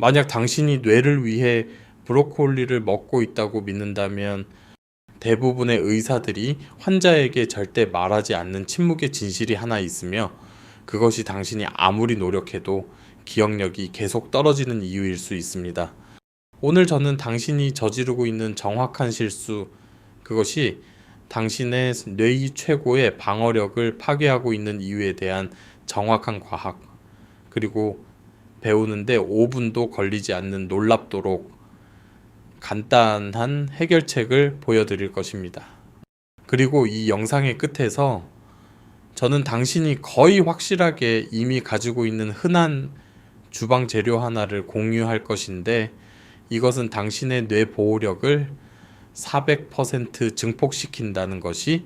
만약 당신이 뇌를 위해 브로콜리를 먹고 있다고 믿는다면 대부분의 의사들이 환자에게 절대 말하지 않는 침묵의 진실이 하나 있으며 그것이 당신이 아무리 노력해도 기억력이 계속 떨어지는 이유일 수 있습니다. 오늘 저는 당신이 저지르고 있는 정확한 실수, 그것이 당신의 뇌의 최고의 방어력을 파괴하고 있는 이유에 대한 정확한 과학, 그리고 배우는데 5분도 걸리지 않는 놀랍도록 간단한 해결책을 보여드릴 것입니다. 그리고 이 영상의 끝에서 저는 당신이 거의 확실하게 이미 가지고 있는 흔한 주방 재료 하나를 공유할 것인데 이것은 당신의 뇌 보호력을 400% 증폭시킨다는 것이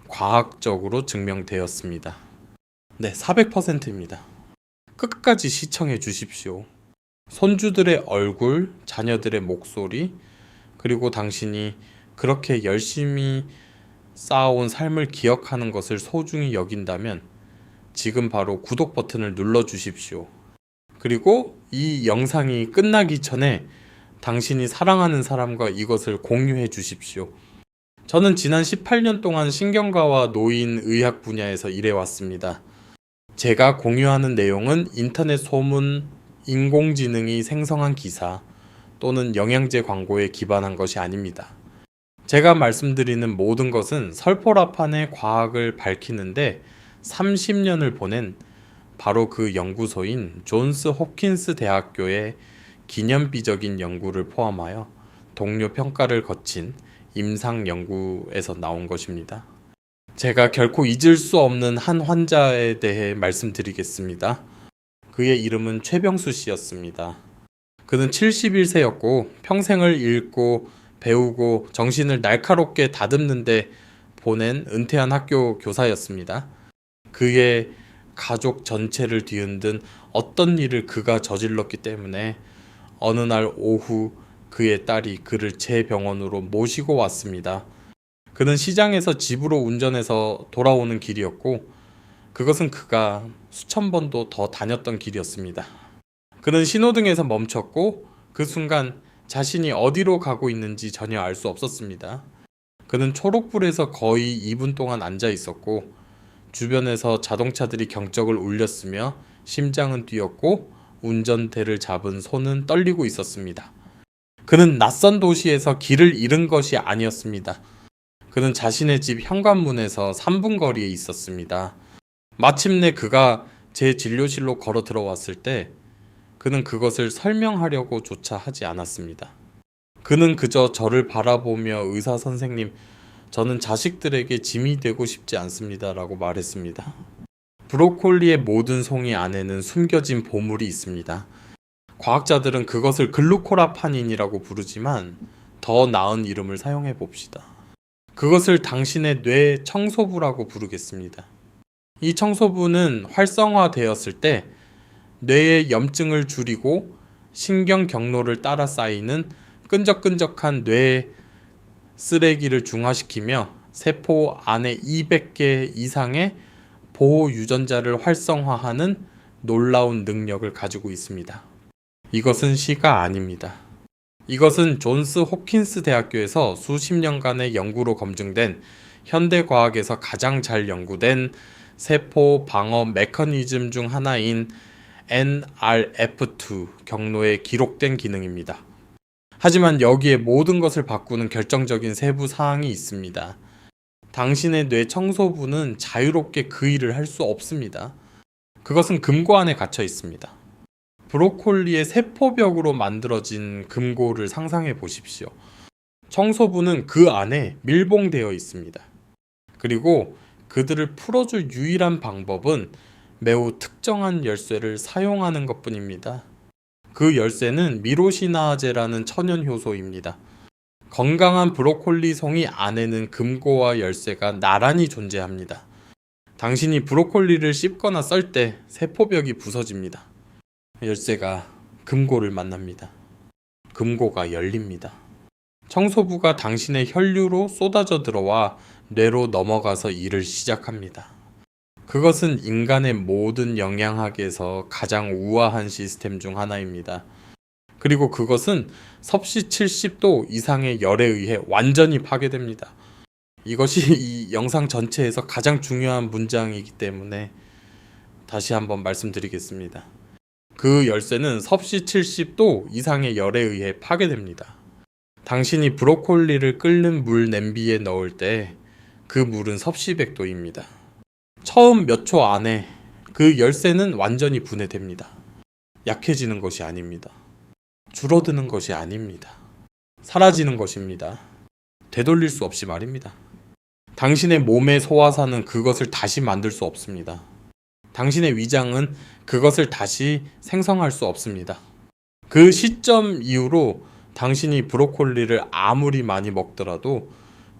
과학적으로 증명되었습니다. 네, 400%입니다. 끝까지 시청해 주십시오. 손주들의 얼굴, 자녀들의 목소리, 그리고 당신이 그렇게 열심히 쌓아온 삶을 기억하는 것을 소중히 여긴다면 지금 바로 구독 버튼을 눌러 주십시오. 그리고 이 영상이 끝나기 전에 당신이 사랑하는 사람과 이것을 공유해 주십시오. 저는 지난 18년 동안 신경과와 노인 의학 분야에서 일해왔습니다. 제가 공유하는 내용은 인터넷 소문, 인공지능이 생성한 기사 또는 영양제 광고에 기반한 것이 아닙니다. 제가 말씀드리는 모든 것은 설포라판의 과학을 밝히는데 30년을 보낸 바로 그 연구소인 존스 홉킨스 대학교의 기념비적인 연구를 포함하여 동료 평가를 거친 임상 연구에서 나온 것입니다. 제가 결코 잊을 수 없는 한 환자에 대해 말씀드리겠습니다. 그의 이름은 최병수 씨였습니다. 그는 71세였고 평생을 읽고 배우고 정신을 날카롭게 다듬는데 보낸 은퇴한 학교 교사였습니다. 그의 가족 전체를 뒤흔든 어떤 일을 그가 저질렀기 때문에 어느 날 오후 그의 딸이 그를 제 병원으로 모시고 왔습니다. 그는 시장에서 집으로 운전해서 돌아오는 길이었고 그것은 그가 수천 번도 더 다녔던 길이었습니다. 그는 신호등에서 멈췄고 그 순간 자신이 어디로 가고 있는지 전혀 알 수 없었습니다. 그는 초록불에서 거의 2분 동안 앉아 있었고 주변에서 자동차들이 경적을 울렸으며 심장은 뛰었고 운전대를 잡은 손은 떨리고 있었습니다. 그는 낯선 도시에서 길을 잃은 것이 아니었습니다. 그는 자신의 집 현관문에서 3분 거리에 있었습니다. 마침내 그가 제 진료실로 걸어 들어왔을 때 그는 그것을 설명하려고 조차 하지 않았습니다. 그는 그저 저를 바라보며 의사 선생님, 저는 자식들에게 짐이 되고 싶지 않습니다 라고 말했습니다. 브로콜리의 모든 송이 안에는 숨겨진 보물이 있습니다. 과학자들은 그것을 글루코라파닌이라고 부르지만 더 나은 이름을 사용해 봅시다. 그것을 당신의 뇌 청소부라고 부르겠습니다. 이 청소부는 활성화되었을 때 뇌의 염증을 줄이고 신경 경로를 따라 쌓이는 끈적끈적한 뇌 쓰레기를 중화시키며 세포 안에 200개 이상의 보호 유전자를 활성화하는 놀라운 능력을 가지고 있습니다. 이것은 시가 아닙니다. 이것은 존스 홉킨스 대학교에서 수십 년간의 연구로 검증된 현대과학에서 가장 잘 연구된 세포 방어 메커니즘 중 하나인 NRF2 경로에 기록된 기능입니다. 하지만 여기에 모든 것을 바꾸는 결정적인 세부 사항이 있습니다. 당신의 뇌 청소부는 자유롭게 그 일을 할 수 없습니다. 그것은 금고 안에 갇혀 있습니다. 브로콜리의 세포벽으로 만들어진 금고를 상상해 보십시오. 청소부는 그 안에 밀봉되어 있습니다. 그리고 그들을 풀어줄 유일한 방법은 매우 특정한 열쇠를 사용하는 것뿐입니다. 그 열쇠는 미로시나제라는 천연 효소입니다. 건강한 브로콜리 송이 안에는 금고와 열쇠가 나란히 존재합니다. 당신이 브로콜리를 씹거나 썰 때 세포벽이 부서집니다. 열쇠가 금고를 만납니다. 금고가 열립니다. 청소부가 당신의 혈류로 쏟아져 들어와 뇌로 넘어가서 일을 시작합니다. 그것은 인간의 모든 영양학에서 가장 우아한 시스템 중 하나입니다. 그리고 그것은 섭씨 70도 이상의 열에 의해 완전히 파괴됩니다. 이것이 이 영상 전체에서 가장 중요한 문장이기 때문에 다시 한번 말씀드리겠습니다. 그 열쇠는 섭씨 70도 이상의 열에 의해 파괴됩니다. 당신이 브로콜리를 끓는 물 냄비에 넣을 때 그 물은 섭씨 100도입니다. 처음 몇 초 안에 그 열쇠는 완전히 분해됩니다. 약해지는 것이 아닙니다. 줄어드는 것이 아닙니다. 사라지는 것입니다. 되돌릴 수 없이 말입니다. 당신의 몸의 소화사는 그것을 다시 만들 수 없습니다. 당신의 위장은 그것을 다시 생성할 수 없습니다. 그 시점 이후로 당신이 브로콜리를 아무리 많이 먹더라도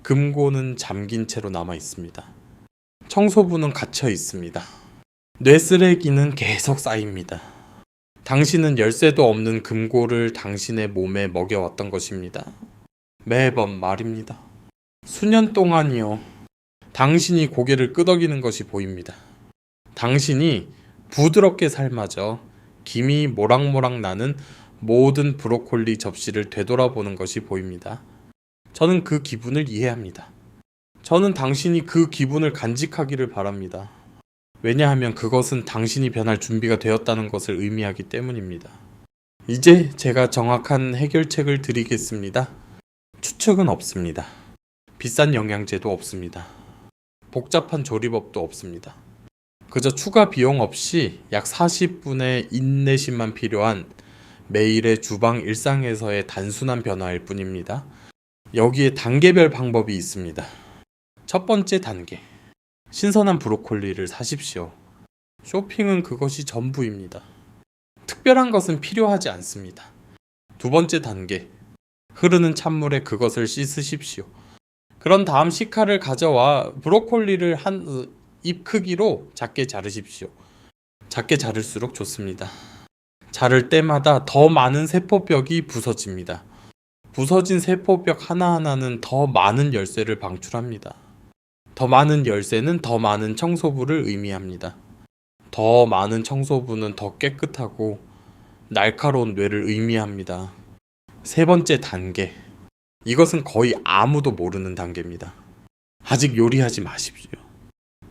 금고는 잠긴 채로 남아 있습니다. 청소부는 갇혀 있습니다. 뇌쓰레기는 계속 쌓입니다. 당신은 열쇠도 없는 금고를 당신의 몸에 먹여왔던 것입니다. 매번 말입니다. 수년 동안이요. 당신이 고개를 끄덕이는 것이 보입니다. 당신이 부드럽게 삶아져 김이 모락모락 나는 모든 브로콜리 접시를 되돌아보는 것이 보입니다. 저는 그 기분을 이해합니다. 저는 당신이 그 기분을 간직하기를 바랍니다. 왜냐하면 그것은 당신이 변할 준비가 되었다는 것을 의미하기 때문입니다. 이제 제가 정확한 해결책을 드리겠습니다. 추측은 없습니다. 비싼 영양제도 없습니다. 복잡한 조리법도 없습니다. 그저 추가 비용 없이 약 40분의 인내심만 필요한 매일의 주방 일상에서의 단순한 변화일 뿐입니다. 여기에 단계별 방법이 있습니다. 첫 번째 단계. 신선한 브로콜리를 사십시오. 쇼핑은 그것이 전부입니다. 특별한 것은 필요하지 않습니다. 두 번째 단계. 흐르는 찬물에 그것을 씻으십시오. 그런 다음 식칼을 가져와 브로콜리를 한 입 크기로 작게 자르십시오. 작게 자를수록 좋습니다. 자를 때마다 더 많은 세포벽이 부서집니다. 부서진 세포벽 하나하나는 더 많은 열쇠를 방출합니다. 더 많은 열쇠는 더 많은 청소부를 의미합니다. 더 많은 청소부는 더 깨끗하고 날카로운 뇌를 의미합니다. 세 번째 단계. 이것은 거의 아무도 모르는 단계입니다. 아직 요리하지 마십시오.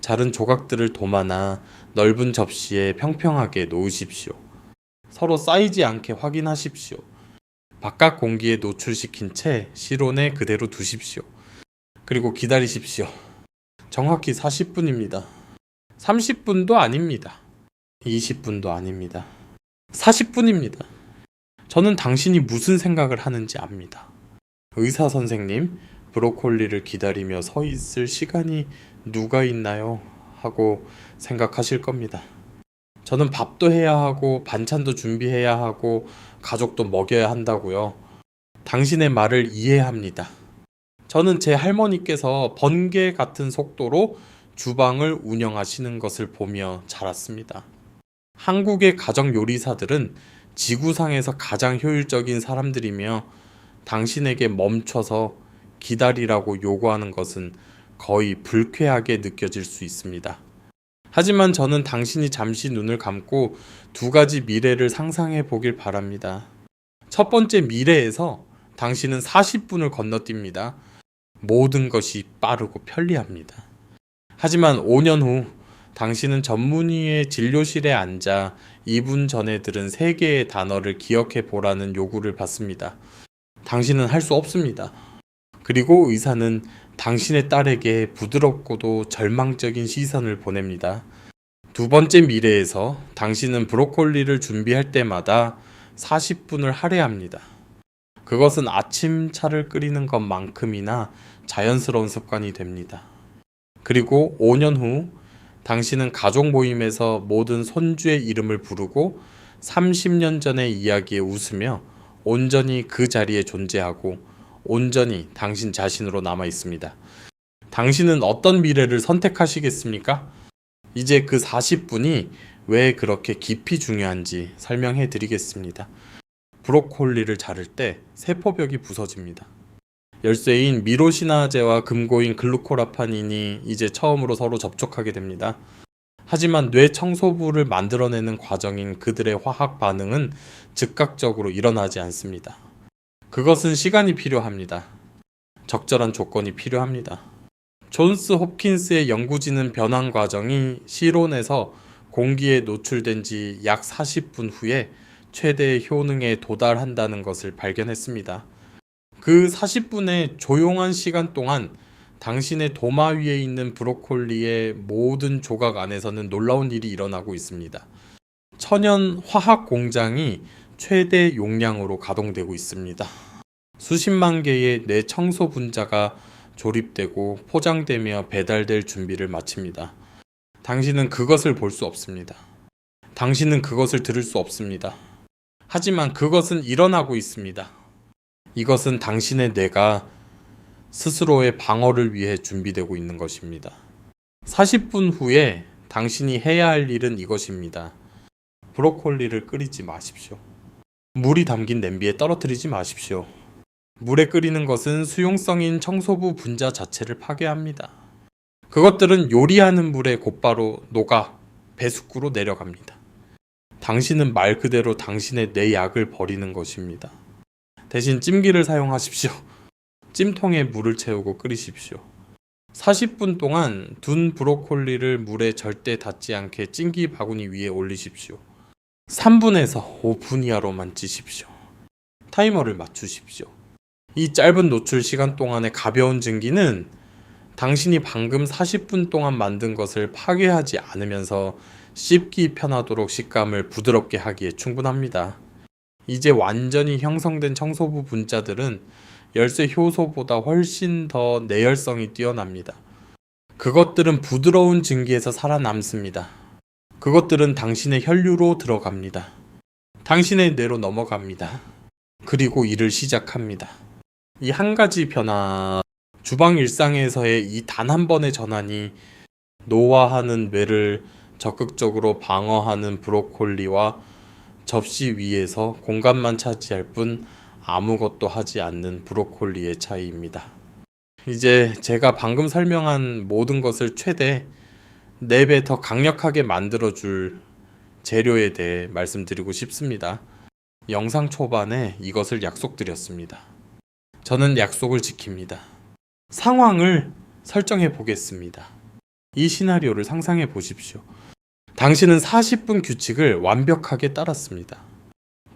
자른 조각들을 도마나 넓은 접시에 평평하게 놓으십시오. 서로 쌓이지 않게 확인하십시오. 바깥 공기에 노출시킨 채 실온에 그대로 두십시오. 그리고 기다리십시오. 정확히 40분입니다. 30분도 아닙니다. 20분도 아닙니다. 40분입니다. 저는 당신이 무슨 생각을 하는지 압니다. 의사 선생님, 브로콜리를 기다리며 서 있을 시간이 누가 있나요? 하고 생각하실 겁니다. 저는 밥도 해야 하고 반찬도 준비해야 하고 가족도 먹여야 한다고요. 당신의 말을 이해합니다. 저는 제 할머니께서 번개 같은 속도로 주방을 운영하시는 것을 보며 자랐습니다. 한국의 가정 요리사들은 지구상에서 가장 효율적인 사람들이며 당신에게 멈춰서 기다리라고 요구하는 것은 거의 불쾌하게 느껴질 수 있습니다. 하지만 저는 당신이 잠시 눈을 감고 두 가지 미래를 상상해 보길 바랍니다. 첫 번째 미래에서 당신은 40분을 건너뜁니다. 모든 것이 빠르고 편리합니다. 하지만 5년 후 당신은 전문의의 진료실에 앉아 2분 전에 들은 3개의 단어를 기억해 보라는 요구를 받습니다. 당신은 할 수 없습니다. 그리고 의사는 당신의 딸에게 부드럽고도 절망적인 시선을 보냅니다. 두 번째 미래에서 당신은 브로콜리를 준비할 때마다 40분을 할애합니다. 그것은 아침차를 끓이는 것만큼이나 자연스러운 습관이 됩니다. 그리고 5년 후 당신은 가족 모임에서 모든 손주의 이름을 부르고 30년 전의 이야기에 웃으며 온전히 그 자리에 존재하고 온전히 당신 자신으로 남아 있습니다. 당신은 어떤 미래를 선택하시겠습니까? 이제 그 40분이 왜 그렇게 깊이 중요한지 설명해 드리겠습니다. 브로콜리를 자를 때 세포벽이 부서집니다. 열쇠인 미로시나제와 금고인 글루코라파닌이 이제 처음으로 서로 접촉하게 됩니다. 하지만 뇌 청소부를 만들어내는 과정인 그들의 화학 반응은 즉각적으로 일어나지 않습니다. 그것은 시간이 필요합니다. 적절한 조건이 필요합니다. 존스 홉킨스의 연구진은 변환 과정이 실온에서 공기에 노출된 지 약 40분 후에 최대의 효능에 도달한다는 것을 발견했습니다. 그 40분의 조용한 시간 동안 당신의 도마 위에 있는 브로콜리의 모든 조각 안에서는 놀라운 일이 일어나고 있습니다. 천연 화학 공장이 최대 용량으로 가동되고 있습니다. 수십만 개의 뇌 청소 분자가 조립되고 포장되며 배달될 준비를 마칩니다. 당신은 그것을 볼 수 없습니다. 당신은 그것을 들을 수 없습니다. 하지만 그것은 일어나고 있습니다. 이것은 당신의 뇌가 스스로의 방어를 위해 준비되고 있는 것입니다. 40분 후에 당신이 해야 할 일은 이것입니다. 브로콜리를 끓이지 마십시오. 물이 담긴 냄비에 떨어뜨리지 마십시오. 물에 끓이는 것은 수용성인 청소부 분자 자체를 파괴합니다. 그것들은 요리하는 물에 곧바로 녹아 배수구로 내려갑니다. 당신은 말 그대로 당신의 뇌약을 버리는 것입니다. 대신 찜기를 사용하십시오. 찜통에 물을 채우고 끓이십시오. 40분 동안 둔 브로콜리를 물에 절대 닿지 않게 찜기 바구니 위에 올리십시오. 3분에서 5분 이하로만 찌십시오. 타이머를 맞추십시오. 이 짧은 노출 시간 동안의 가벼운 증기는 당신이 방금 40분 동안 만든 것을 파괴하지 않으면서 씹기 편하도록 식감을 부드럽게 하기에 충분합니다. 이제 완전히 형성된 청소부 분자들은 열쇠 효소보다 훨씬 더 내열성이 뛰어납니다. 그것들은 부드러운 증기에서 살아남습니다. 그것들은 당신의 혈류로 들어갑니다. 당신의 뇌로 넘어갑니다. 그리고 일을 시작합니다. 이 한 가지 변화, 주방 일상에서의 이 단 한 번의 전환이 노화하는 뇌를 적극적으로 방어하는 브로콜리와 접시 위에서 공간만 차지할 뿐 아무것도 하지 않는 브로콜리의 차이입니다. 이제 제가 방금 설명한 모든 것을 최대 4배 더 강력하게 만들어줄 재료에 대해 말씀드리고 싶습니다. 영상 초반에 이것을 약속드렸습니다. 저는 약속을 지킵니다. 상황을 설정해 보겠습니다. 이 시나리오를 상상해 보십시오. 당신은 40분 규칙을 완벽하게 따랐습니다.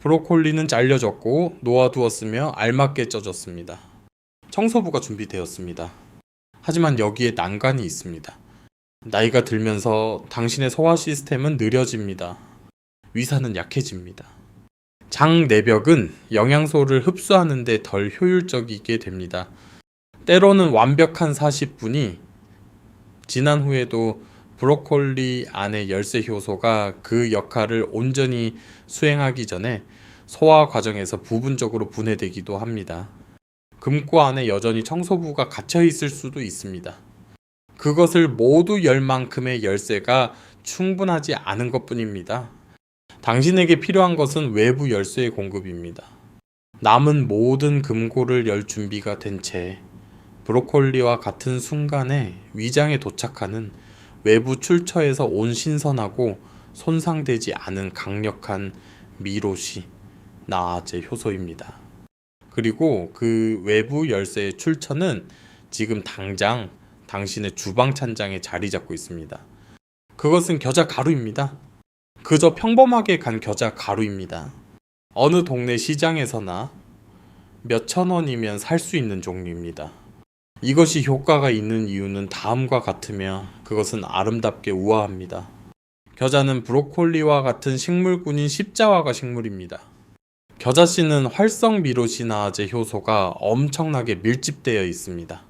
브로콜리는 잘려졌고 놓아두었으며 알맞게 쪄졌습니다. 청소부가 준비되었습니다. 하지만 여기에 난관이 있습니다. 나이가 들면서 당신의 소화 시스템은 느려집니다. 위산은 약해집니다. 장 내벽은 영양소를 흡수하는 데 덜 효율적이게 됩니다. 때로는 완벽한 40분이 지난 후에도 브로콜리 안의 열쇠 효소가 그 역할을 온전히 수행하기 전에 소화 과정에서 부분적으로 분해되기도 합니다. 금고 안에 여전히 청소부가 갇혀 있을 수도 있습니다. 그것을 모두 열 만큼의 열쇠가 충분하지 않은 것뿐입니다. 당신에게 필요한 것은 외부 열쇠의 공급입니다. 남은 모든 금고를 열 준비가 된 채 브로콜리와 같은 순간에 위장에 도착하는 외부 출처에서 온 신선하고 손상되지 않은 강력한 미로시, 나아제 효소입니다. 그리고 그 외부 열쇠의 출처는 지금 당장 당신의 주방 찬장에 자리 잡고 있습니다. 그것은 겨자 가루입니다. 그저 평범하게 간 겨자 가루입니다. 어느 동네 시장에서나 몇천 원이면 살 수 있는 종류입니다. 이것이 효과가 있는 이유는 다음과 같으며 그것은 아름답게 우아합니다. 겨자는 브로콜리와 같은 식물군인 십자화가 식물입니다. 겨자씨는 활성 미로시나아제 효소가 엄청나게 밀집되어 있습니다.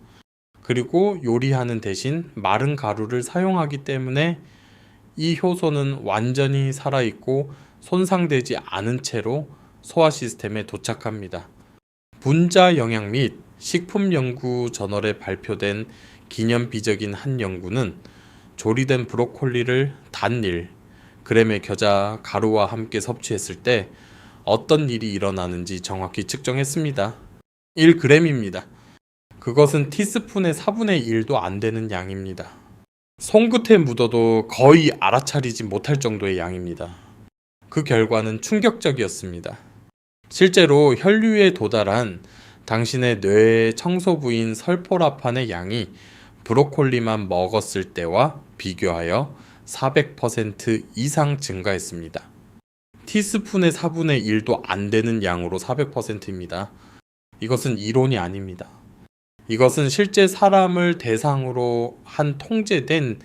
그리고 요리하는 대신 마른 가루를 사용하기 때문에 이 효소는 완전히 살아있고 손상되지 않은 채로 소화 시스템에 도착합니다. 분자 영양 및 식품 연구 저널에 발표된 기념비적인 한 연구는 조리된 브로콜리를 단 1g의 겨자 가루와 함께 섭취했을 때 어떤 일이 일어나는지 정확히 측정했습니다. 1g입니다. 그것은 티스푼의 4분의 1도 안 되는 양입니다. 손끝에 묻어도 거의 알아차리지 못할 정도의 양입니다. 그 결과는 충격적이었습니다. 실제로 혈류에 도달한 당신의 뇌 청소부인 설포라판의 양이 브로콜리만 먹었을 때와 비교하여 400% 이상 증가했습니다. 티스푼의 4분의 1도 안 되는 양으로 400%입니다. 이것은 이론이 아닙니다. 이것은 실제 사람을 대상으로 한 통제된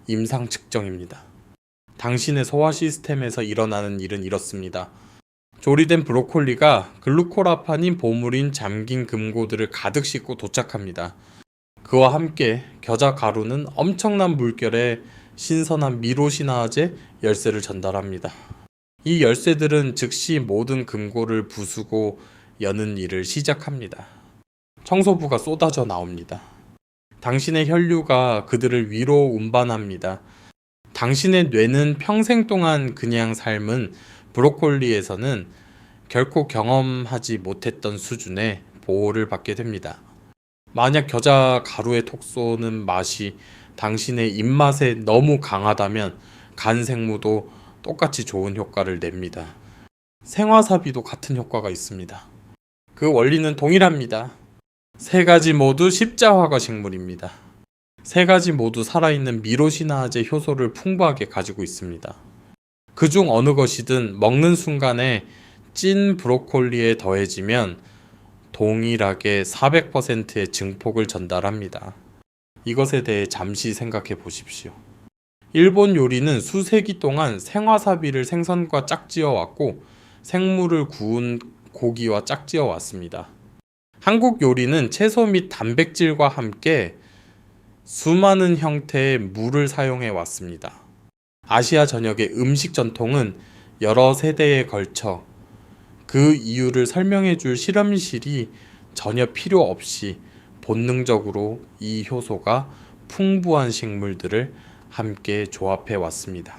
임상 측정입니다. 당신의 소화 시스템에서 일어나는 일은 이렇습니다. 조리된 브로콜리가 글루코라판인 보물인 잠긴 금고들을 가득 싣고 도착합니다. 그와 함께 겨자 가루는 엄청난 물결에 신선한 미로시나제 열쇠를 전달합니다. 이 열쇠들은 즉시 모든 금고를 부수고 여는 일을 시작합니다. 청소부가 쏟아져 나옵니다. 당신의 혈류가 그들을 위로 운반합니다. 당신의 뇌는 평생 동안 그냥 삶은 브로콜리에서는 결코 경험하지 못했던 수준의 보호를 받게 됩니다. 만약 겨자 가루의 톡 쏘는 맛이 당신의 입맛에 너무 강하다면 간 생무도 똑같이 좋은 효과를 냅니다. 생와사비도 같은 효과가 있습니다. 그 원리는 동일합니다. 세 가지 모두 십자화과 식물입니다. 세 가지 모두 살아있는 미로시나제 효소를 풍부하게 가지고 있습니다. 그중 어느 것이든 먹는 순간에 찐 브로콜리에 더해지면 동일하게 400%의 증폭을 전달합니다. 이것에 대해 잠시 생각해 보십시오. 일본 요리는 수세기 동안 생와사비를 생선과 짝지어 왔고 생물을 구운 고기와 짝지어 왔습니다. 한국 요리는 채소 및 단백질과 함께 수많은 형태의 물을 사용해 왔습니다. 아시아 전역의 음식 전통은 여러 세대에 걸쳐 그 이유를 설명해 줄 실험실이 전혀 필요 없이 본능적으로 이 효소가 풍부한 식물들을 함께 조합해 왔습니다.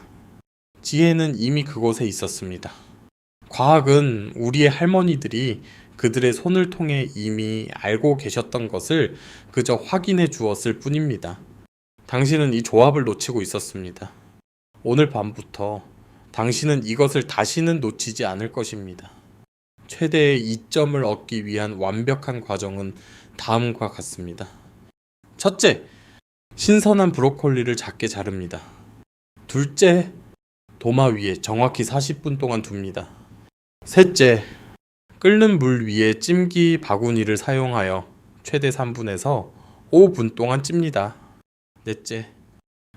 지혜는 이미 그곳에 있었습니다. 과학은 우리의 할머니들이 그들의 손을 통해 이미 알고 계셨던 것을 그저 확인해 주었을 뿐입니다. 당신은 이 조합을 놓치고 있었습니다. 오늘 밤부터 당신은 이것을 다시는 놓치지 않을 것입니다. 최대의 이점을 얻기 위한 완벽한 과정은 다음과 같습니다. 첫째, 신선한 브로콜리를 작게 자릅니다. 둘째, 도마 위에 정확히 40분 동안 둡니다. 셋째, 끓는 물 위에 찜기 바구니를 사용하여 최대 3분에서 5분 동안 찝니다. 넷째,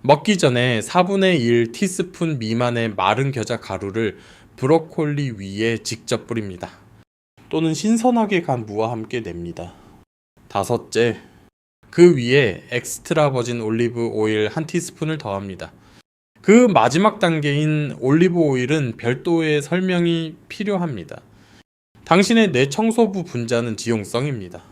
먹기 전에 4분의 1 티스푼 미만의 마른 겨자 가루를 브로콜리 위에 직접 뿌립니다. 또는 신선하게 간 무와 함께 냅니다. 다섯째, 그 위에 엑스트라 버진 올리브 오일 1티스푼을 더합니다. 그 마지막 단계인 올리브 오일은 별도의 설명이 필요합니다. 당신의 뇌 청소부 분자는 지용성입니다.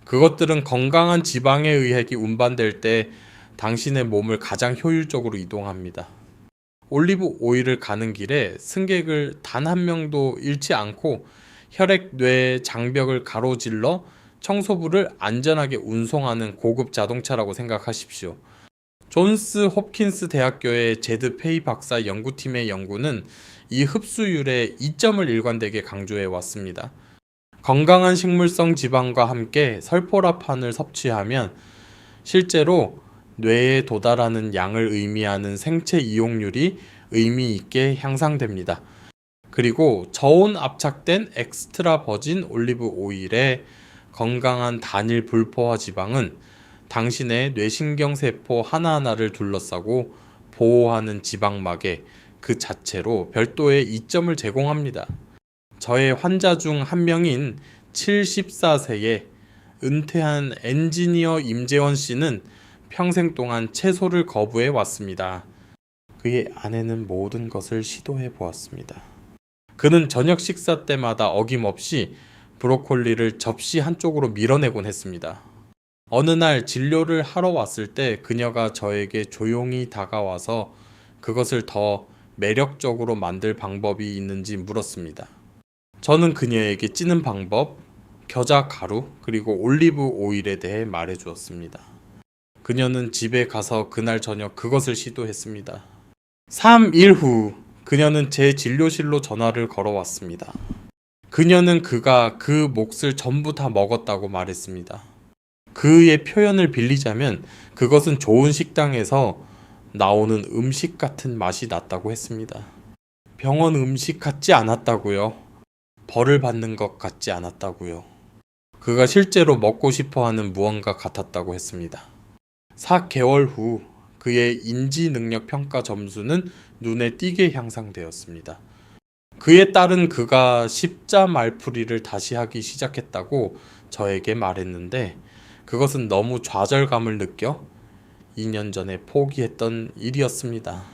그것들은 건강한 지방에 의해 운반될 때 당신의 몸을 가장 효율적으로 이동합니다. 올리브 오일을 가는 길에 승객을 단 한 명도 잃지 않고 혈액 뇌 장벽을 가로질러 청소부를 안전하게 운송하는 고급 자동차라고 생각하십시오. 존스 홉킨스 대학교의 제드 페이 박사 연구팀의 연구는 이 흡수율의 이점을 일관되게 강조해 왔습니다. 건강한 식물성 지방과 함께 설포라판을 섭취하면 실제로 뇌에 도달하는 양을 의미하는 생체 이용률이 의미 있게 향상됩니다. 그리고 저온 압착된 엑스트라 버진 올리브 오일의 건강한 단일 불포화 지방은 당신의 뇌신경세포 하나하나를 둘러싸고 보호하는 지방막에 그 자체로 별도의 이점을 제공합니다. 저의 환자 중 한 명인 74세의 은퇴한 엔지니어 임재원 씨는 평생 동안 채소를 거부해 왔습니다. 그의 아내는 모든 것을 시도해 보았습니다. 그는 저녁 식사 때마다 어김없이 브로콜리를 접시 한쪽으로 밀어내곤 했습니다. 어느 날 진료를 하러 왔을 때 그녀가 저에게 조용히 다가와서 그것을 더 매력적으로 만들 방법이 있는지 물었습니다. 저는 그녀에게 찌는 방법, 겨자 가루, 그리고 올리브 오일에 대해 말해 주었습니다. 그녀는 집에 가서 그날 저녁 그것을 시도했습니다. 3일 후 그녀는 제 진료실로 전화를 걸어왔습니다. 그녀는 그가 그 몫을 전부 다 먹었다고 말했습니다. 그의 표현을 빌리자면 그것은 좋은 식당에서 나오는 음식 같은 맛이 났다고 했습니다. 병원 음식 같지 않았다고요. 벌을 받는 것 같지 않았다고요. 그가 실제로 먹고 싶어하는 무언가 같았다고 했습니다. 4개월 후 그의 인지 능력 평가 점수는 눈에 띄게 향상되었습니다. 그에 따른 그가 십자 말풀이를 다시 하기 시작했다고 저에게 말했는데 그것은 너무 좌절감을 느껴 2년 전에 포기했던 일이었습니다.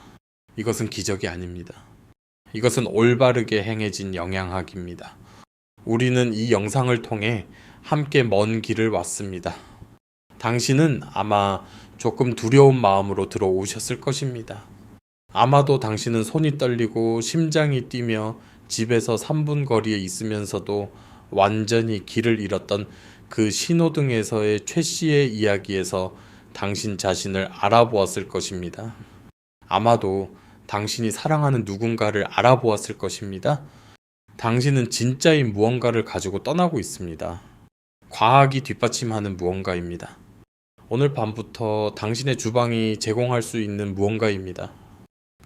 이것은 기적이 아닙니다. 이것은 올바르게 행해진 영양학입니다. 우리는 이 영상을 통해 함께 먼 길을 왔습니다. 당신은 아마 조금 두려운 마음으로 들어오셨을 것입니다. 아마도 당신은 손이 떨리고 심장이 뛰며 집에서 3분 거리에 있으면서도 완전히 길을 잃었던 그 신호등에서의 최 씨의 이야기에서 당신 자신을 알아보았을 것입니다. 아마도 당신이 사랑하는 누군가를 알아보았을 것입니다. 당신은 진짜인 무언가를 가지고 떠나고 있습니다. 과학이 뒷받침하는 무언가입니다. 오늘 밤부터 당신의 주방이 제공할 수 있는 무언가입니다.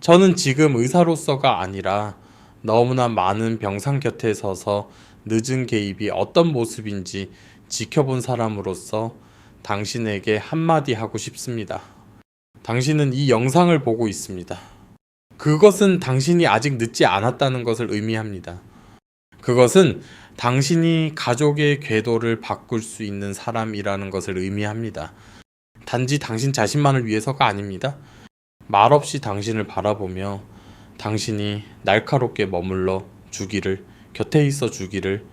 저는 지금 의사로서가 아니라 너무나 많은 병상 곁에 서서 늦은 개입이 어떤 모습인지 지켜본 사람으로서 당신에게 한마디 하고 싶습니다. 당신은 이 영상을 보고 있습니다. 그것은 당신이 아직 늦지 않았다는 것을 의미합니다. 그것은 당신이 가족의 궤도를 바꿀 수 있는 사람이라는 것을 의미합니다. 단지 당신 자신만을 위해서가 아닙니다. 말없이 당신을 바라보며 당신이 날카롭게 머물러 주기를, 곁에 있어 주기를,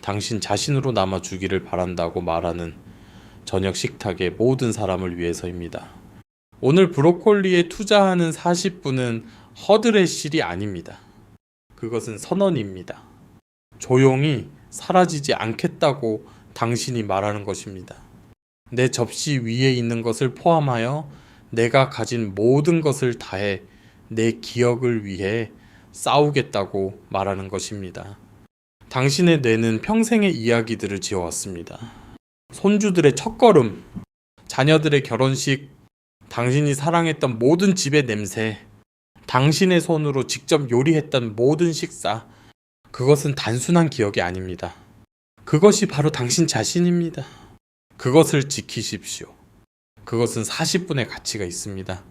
당신 자신으로 남아 주기를 바란다고 말하는 저녁 식탁의 모든 사람을 위해서입니다. 오늘 브로콜리에 투자하는 40분은 허드렛일이 아닙니다. 그것은 선언입니다. 조용히 사라지지 않겠다고 당신이 말하는 것입니다. 내 접시 위에 있는 것을 포함하여 내가 가진 모든 것을 다해 내 기억을 위해 싸우겠다고 말하는 것입니다. 당신의 뇌는 평생의 이야기들을 지어왔습니다. 손주들의 첫걸음, 자녀들의 결혼식, 당신이 사랑했던 모든 집의 냄새, 당신의 손으로 직접 요리했던 모든 식사, 그것은 단순한 기억이 아닙니다. 그것이 바로 당신 자신입니다. 그것을 지키십시오. 그것은 40분의 가치가 있습니다.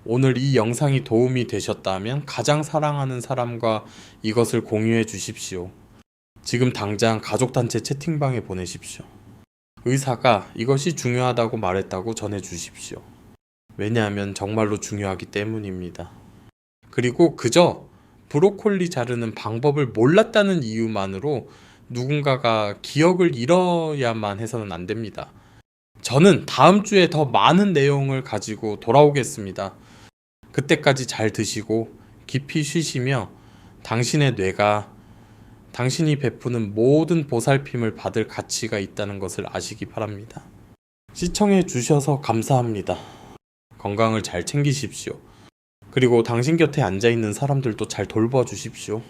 오늘 이 영상이 도움이 되셨다면 가장 사랑하는 사람과 이것을 공유해 주십시오. 지금 당장 가족단체 채팅방에 보내십시오. 의사가 이것이 중요하다고 말했다고 전해 주십시오. 왜냐하면 정말로 중요하기 때문입니다. 그리고 그저 브로콜리 자르는 방법을 몰랐다는 이유만으로 누군가가 기억을 잃어야만 해서는 안 됩니다. 저는 다음 주에 더 많은 내용을 가지고 돌아오겠습니다. 그때까지 잘 드시고 깊이 쉬시며 당신의 뇌가 당신이 베푸는 모든 보살핌을 받을 가치가 있다는 것을 아시기 바랍니다. 시청해 주셔서 감사합니다. 건강을 잘 챙기십시오. 그리고 당신 곁에 앉아있는 사람들도 잘 돌봐 주십시오.